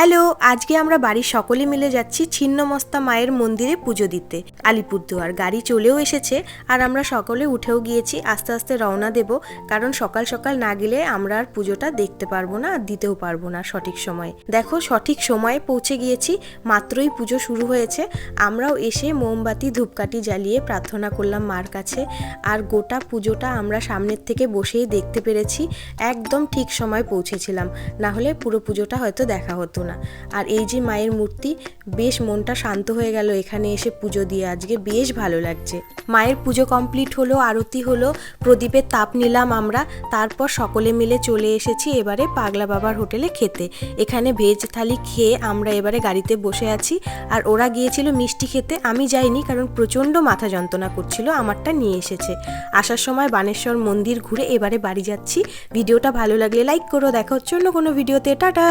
Hello, আজকে আমরা বাড়ির সকলে মিলে যাচ্ছি ছিন্নমস্তা মায়ের মন্দিরে পুজো দিতে আলিপুরদুয়ার। গাড়ি চলেও এসেছে আর আমরা সকলে উঠেও গিয়েছি। আস্তে আস্তে রওনা দেব, কারণ সকাল সকাল না গেলে আমরা আর পুজোটা দেখতে পারবো না আর দিতেও পারবো না সঠিক সময়ে। দেখো, সঠিক সময়ে পৌঁছে গিয়েছি, মাত্রই পুজো শুরু হয়েছে। আমরাও এসে মোমবাতি ধূপকাঠি জ্বালিয়ে প্রার্থনা করলাম মার কাছে। আর গোটা পুজোটা আমরা সামনের থেকে বসেই দেখতে পেরেছি। একদম ঠিক সময় পৌঁছেছিলাম, না হলে পুরো পুজোটা হয়তো দেখা হতো না। আর এই যে মায়ের মূর্তি, বেশ মনটা শান্ত হয়ে গেল এখানে এসে পুজো দিয়ে। আজকে বেশ ভালো লাগছে। মায়ের পুজো কমপ্লিট হলো, আরতি হলো, প্রদীপের তাপ নিলাম আমরা। তারপর সকলে মিলে চলে এসেছি এবারে পাগলা বাবার হোটেলে খেতে। এখানে ভেজ থালি খেয়ে আমরা এবারে গাড়িতে বসে আছি। আর ওরা গিয়েছিল মিষ্টি খেতে, আমি যাইনি কারণ প্রচণ্ড মাথা যন্ত্রণা করছিল। আমারটা নিয়ে এসেছে। আসার সময় বানেশ্বর মন্দির ঘুরে এবারে বাড়ি যাচ্ছি। ভিডিওটা ভালো লাগলে লাইক করো। দেখা হচ্ছে অন্য কোনো ভিডিওতে। টাটা।